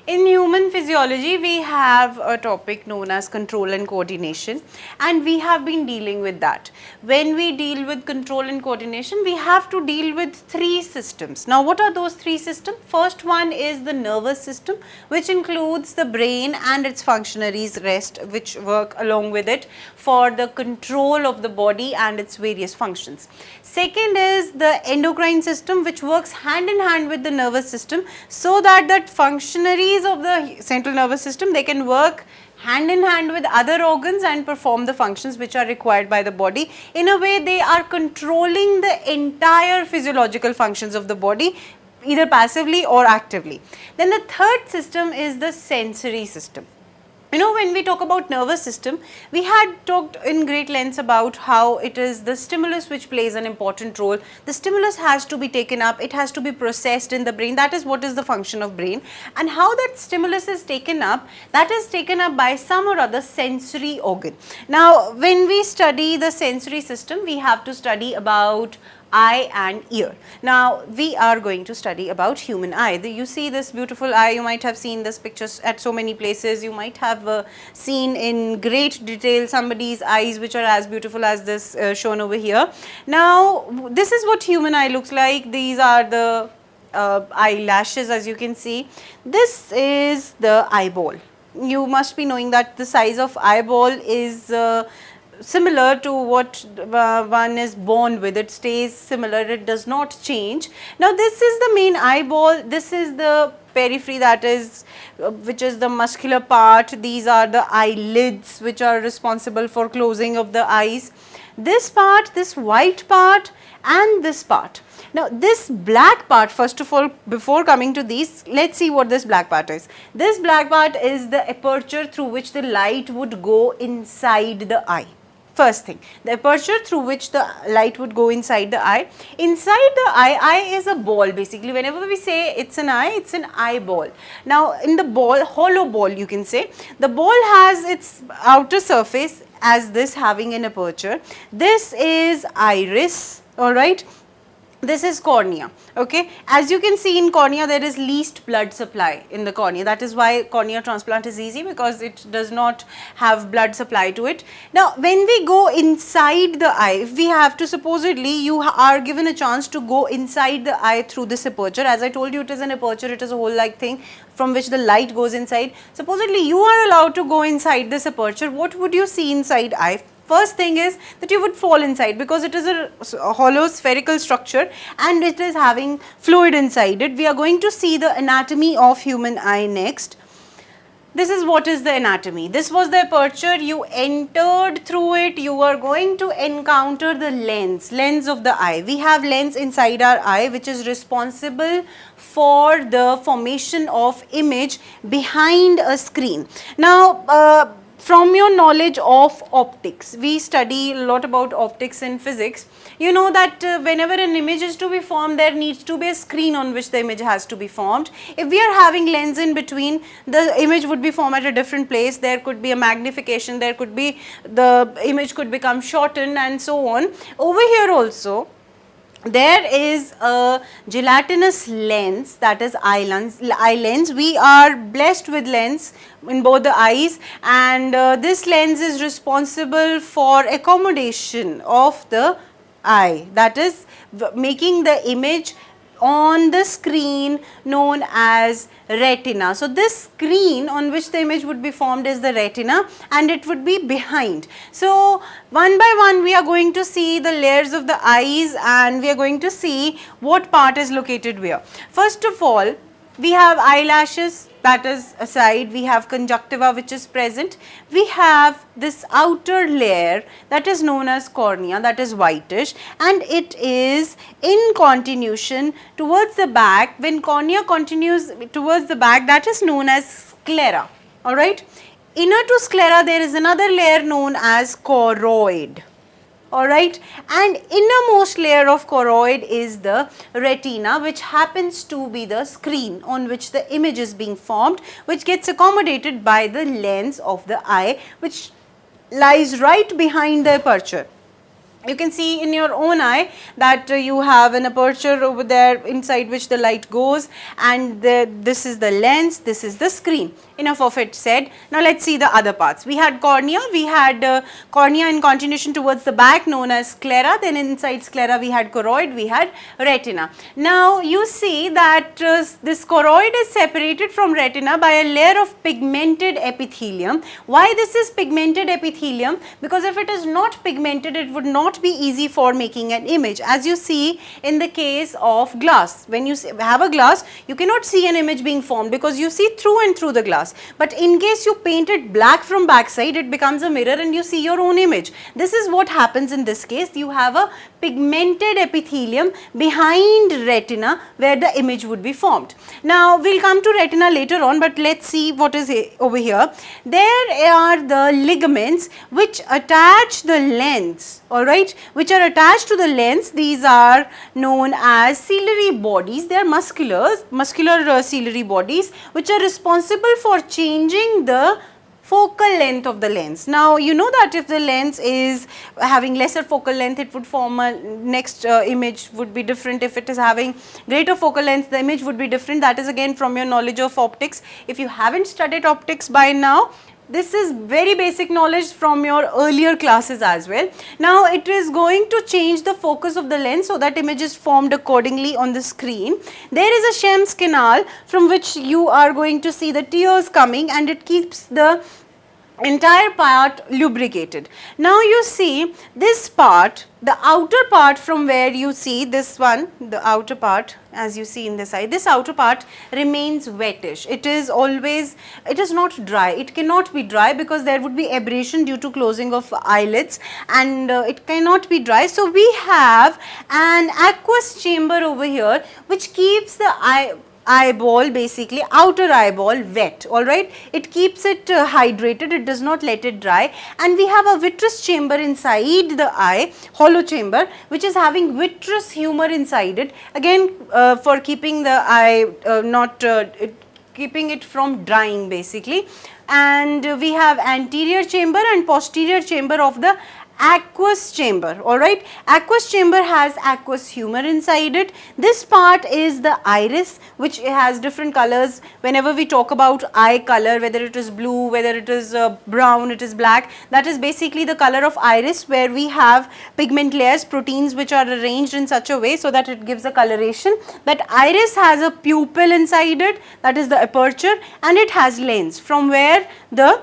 In human physiology, we have a topic known as control and coordination, and we have been dealing with that. When we deal with control and coordination, we have to deal with three systems. Now, what are those three systems? First one is the nervous system, which includes the brain and its functionaries rest, which work along with it for the control of the body and its various functions. Second is the endocrine system, which works hand in hand with the nervous system, so that functionaries of the central nervous system, they can work hand in hand with other organs and perform the functions which are required by the body. In a way, they are controlling the entire physiological functions of the body, either passively or actively. Then the third system is the sensory system. You know, when we talk about nervous system, we had talked in great lengths about how it is the stimulus which plays an important role. The stimulus has to be taken up, it has to be processed in the brain. That is what is the function of brain, and how that stimulus is taken up, that is taken up by some or other sensory organ. Now, when we study the sensory system, we have to study about eye and ear. Now, we are going to study about human eye. You see this beautiful eye, you might have seen this pictures at so many places. You might have seen in great detail somebody's eyes which are as beautiful as this shown over here. Now, this is what human eye looks like. These are the eyelashes, as you can see. This is the eyeball. You must be knowing that the size of eyeball is similar to what one is born with. It stays similar, it does not change. Now, this is the main eyeball, this is the periphery, that is which is the muscular part. These are the eyelids which are responsible for closing of the eyes. This part, this white part and this part. Now, this black part, first of all, before coming to these, let's see what this black part is. This black part is the aperture through which the light would go inside the eye. First thing, the aperture through which the light would go inside the eye. Inside the eye is a ball basically. Whenever we say it's an eye, it's an eyeball. Now, in the ball, hollow ball you can say, the ball has its outer surface as this having an aperture. This is iris, alright. This is cornea, okay. As you can see in cornea, there is least blood supply in the cornea. That is why cornea transplant is easy, because it does not have blood supply to it. Now, when we go inside the eye, if we have to, supposedly you are given a chance to go inside the eye through this aperture. As I told you, it is an aperture, it is a hole-like thing from which the light goes inside. Supposedly you are allowed to go inside this aperture. What would you see inside eye? First thing is that you would fall inside, because it is a hollow spherical structure and it is having fluid inside it. We are going to see the anatomy of human eye next. This is what is the anatomy. This was the aperture, you entered through it, you are going to encounter the lens of the eye. We have lens inside our eye which is responsible for the formation of image behind a screen. Now, from your knowledge of optics, we study a lot about optics in physics. You know that whenever an image is to be formed, there needs to be a screen on which the image has to be formed. If we are having lens in between, the image would be formed at a different place. There could be a magnification, there could be, the image could become shortened and so on. Over here also, there is a gelatinous lens, that is eye lens. We are blessed with lens in both the eyes, and this lens is responsible for accommodation of the eye, that is making the image on the screen known as retina. So, this screen on which the image would be formed is the retina, and it would be behind. So, one by one we are going to see the layers of the eyes, and we are going to see what part is located where. First of all, we have eyelashes, that is aside, we have conjunctiva which is present, we have this outer layer that is known as cornea, that is whitish, and it is in continuation towards the back. When cornea continues towards the back, that is known as sclera, alright. Inner to sclera there is another layer known as choroid. Alright, and innermost layer of choroid is the retina, which happens to be the screen on which the image is being formed, which gets accommodated by the lens of the eye, which lies right behind the aperture. You can see in your own eye that you have an aperture over there inside which the light goes, and this is the lens, this is the screen. Enough of it said. Now let's see the other parts. We had cornea, we had cornea in continuation towards the back known as sclera, then inside sclera we had choroid, we had retina. Now you see that this choroid is separated from retina by a layer of pigmented epithelium. Why this is pigmented epithelium? Because if it is not pigmented, it would not be easy for making an image. As you see in the case of glass, when you have a glass, you cannot see an image being formed because you see through and through the glass. But in case you paint it black from backside, it becomes a mirror and you see your own image. This is what happens in this case. You have a pigmented epithelium behind retina where the image would be formed. Now we'll come to retina later on, but let's see what is over here. There are the ligaments which attach the lens, alright, which are attached to the lens. These are known as ciliary bodies. They are muscular ciliary bodies which are responsible for changing the focal length of the lens. Now you know that if the lens is having lesser focal length, it would form a next image would be different. If it is having greater focal length, the image would be different. That is again from your knowledge of optics. If you haven't studied optics by now, this is very basic knowledge from your earlier classes as well. Now it is going to change the focus of the lens so that image is formed accordingly on the screen. There is a Schemm's canal from which you are going to see the tears coming, and it keeps the entire part lubricated. Now you see this part, the outer part from where you see this one, the outer part as you see in this eye, this outer part remains wettish. It is not dry. It cannot be dry because there would be abrasion due to closing of eyelids, and it cannot be dry. So we have an aqueous chamber over here which keeps the eyeball, basically outer eyeball, wet. Alright, it keeps it hydrated, it does not let it dry. And we have a vitreous chamber inside the eye, hollow chamber, which is having vitreous humor inside it, again for keeping the eye keeping it from drying basically. And we have anterior chamber and posterior chamber of the aqueous chamber. Alright, aqueous chamber has aqueous humor inside it. This part is the iris, which has different colors. Whenever we talk about eye color, whether it is blue, whether it is brown, it is black, that is basically the color of iris, where we have pigment layers, proteins which are arranged in such a way so that it gives a coloration. That iris has a pupil inside it, that is the aperture, and it has lens from where the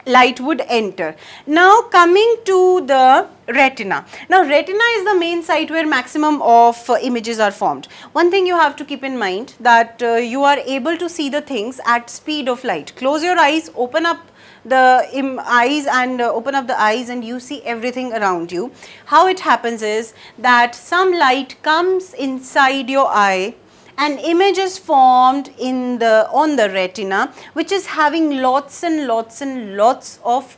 light would enter. Now coming to the retina. Now retina is the main site where maximum of images are formed. One thing you have to keep in mind, that you are able to see the things at speed of light. Close your eyes, open up the eyes and you see everything around you. How it happens is that some light comes inside your eye, an image is formed on the retina, which is having lots and lots of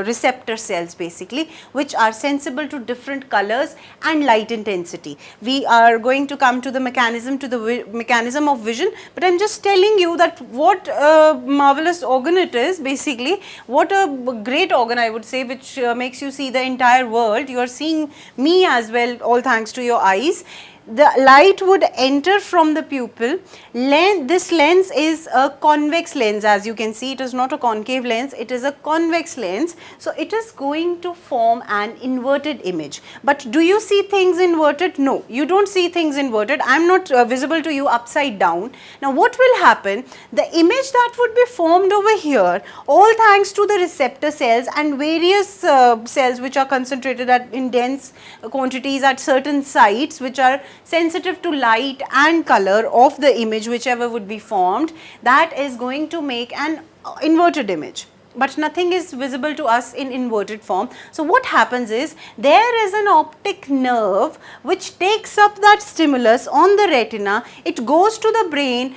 receptor cells basically, which are sensible to different colors and light intensity. We are going to come to the mechanism of vision, but I am just telling you that what a marvelous organ it is basically, what a great organ I would say, which makes you see the entire world. You are seeing me as well, all thanks to your eyes. The light would enter from the pupil. This lens is a convex lens, as you can see. It is not a concave lens, it is a convex lens. So it is going to form an inverted image. But do you see things inverted? No, you don't see things inverted. I am not visible to you upside down. Now what will happen? The image that would be formed over here, all thanks to the receptor cells and various cells which are concentrated in dense quantities at certain sites, which are sensitive to light and color of the image, whichever would be formed, that is going to make an inverted image. But nothing is visible to us in inverted form. So what happens is, there is an optic nerve which takes up that stimulus on the retina, it goes to the brain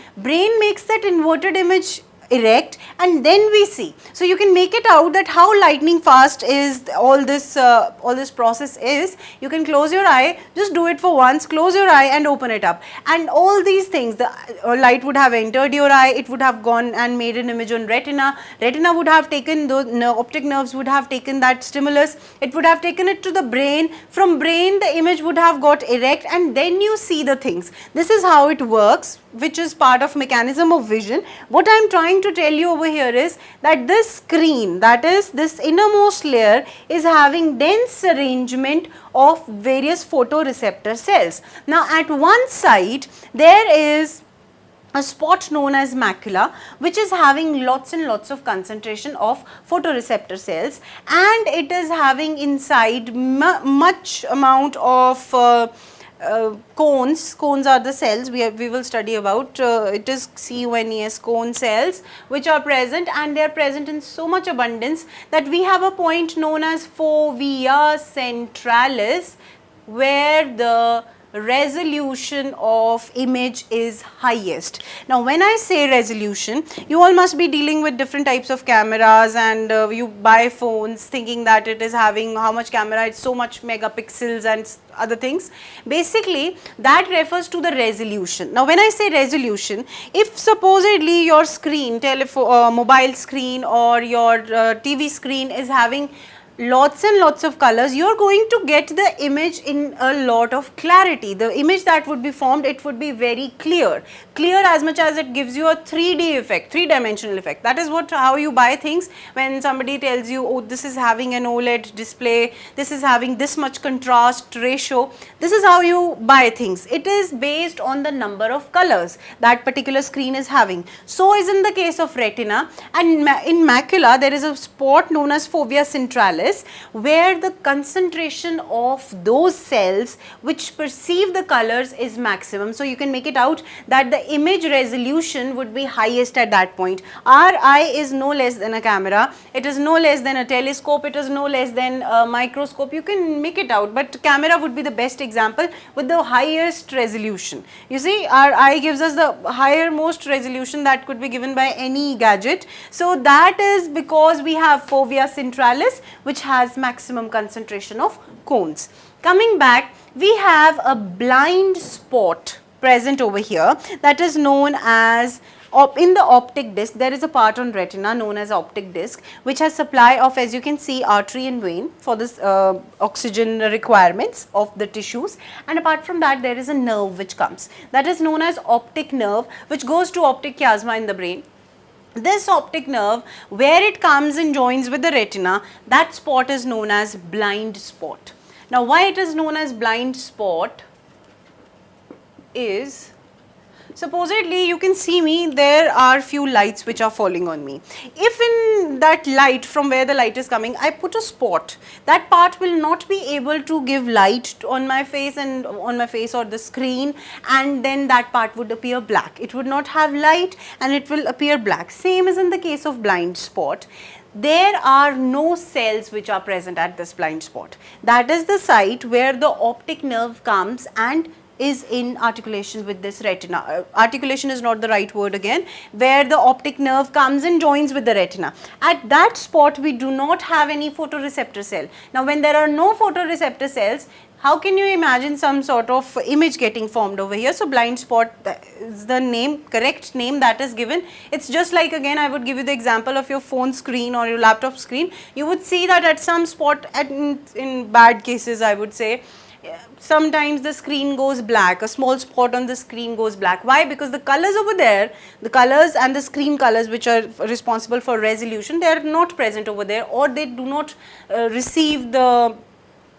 makes that inverted image erect, and then we see. So you can make it out that how lightning fast is all this process is. You can close your eye, just do it for once, close your eye and open it up, and all these things, the light would have entered your eye, it would have gone and made an image on retina, retina would have taken those, optic nerves would have taken that stimulus, it would have taken it to the brain, from brain the image would have got erect, and then you see the things. This is how it works, which is part of mechanism of vision. What I am trying to tell you over here is that this screen, that is this innermost layer, is having dense arrangement of various photoreceptor cells. Now at one side there is a spot known as macula, which is having lots and lots of concentration of photoreceptor cells, and it is having inside much amount of cones. Cones are the cells we will study about. It is CONES, cone cells, which are present, and they are present in so much abundance that we have a point known as Fovea Centralis, where the resolution of image is highest. Now when I say resolution, you all must be dealing with different types of cameras, and you buy phones thinking that it is having how much camera, it's so much megapixels and other things. Basically that refers to the resolution. Now when I say resolution, if supposedly your screen, mobile screen or your TV screen is having lots and lots of colors, you are going to get the image in a lot of clarity. The image that would be formed, it would be very clear as much as it gives you a 3D effect, three-dimensional effect. That is how you buy things. When somebody tells you, oh, this is having an OLED display, this is having this much contrast ratio, this is how you buy things. It is based on the number of colors that particular screen is having. So is in the case of retina, and in macula there is a spot known as Fovea Centralis, where the concentration of those cells which perceive the colors is maximum. So you can make it out that the image resolution would be highest at that point. Our eye is no less than a camera, it is no less than a telescope, it is no less than a microscope. You can make it out, but camera would be the best example with the highest resolution. You see, our eye gives us the higher most resolution that could be given by any gadget. So that is because we have Fovea Centralis, which has maximum concentration of cones. Coming back, we have a blind spot present over here, that is known as, in the optic disc, there is a part on retina known as optic disc, which has supply of, as you can see, artery and vein for this oxygen requirements of the tissues, and apart from that there is a nerve which comes, that is known as optic nerve, which goes to optic chiasma in the brain. This optic nerve, where it comes and joins with the retina, that spot is known as blind spot. Now why it is known as blind spot is, supposedly you can see me, there are few lights which are falling on me. If in that light, from where the light is coming, I put a spot, that part will not be able to give light on my face and on my face or the screen, and then that part would appear black. It would not have light and it will appear black. Same is in the case of blind spot. There are no cells which are present at this blind spot. That is the site where the optic nerve comes and is in articulation with this retina. Articulation is not the right word again, where the optic nerve comes and joins with the retina. At that spot we do not have any photoreceptor cell. Now when there are no photoreceptor cells, how can you imagine some sort of image getting formed over here? So blind spot is the name, correct name that is given. It's just like, again I would give you the example of your phone screen or your laptop screen. You would see that at some spot, in bad cases I would say, sometimes the screen goes black, a small spot on the screen goes black. Why? Because the colors over there, the colors and the screen colors which are responsible for resolution, they are not present over there, or they do not receive the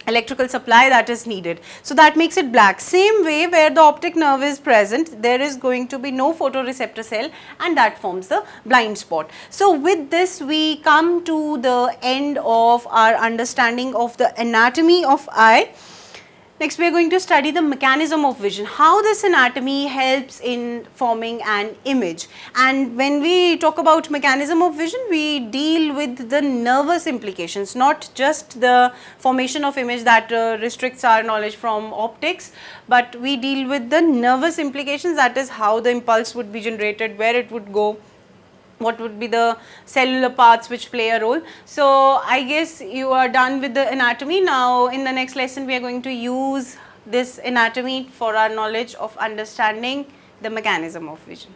electrical supply that is needed. So that makes it black. Same way, where the optic nerve is present, there is going to be no photoreceptor cell, and that forms the blind spot. So with this we come to the end of our understanding of the anatomy of eye. Next we are going to study the mechanism of vision, how this anatomy helps in forming an image. And when we talk about mechanism of vision, we deal with the nervous implications, not just the formation of image that restricts our knowledge from optics, but we deal with the nervous implications, that is how the impulse would be generated, where it would go, what would be the cellular parts which play a role. So I guess you are done with the anatomy. Now in the next lesson we are going to use this anatomy for our knowledge of understanding the mechanism of vision.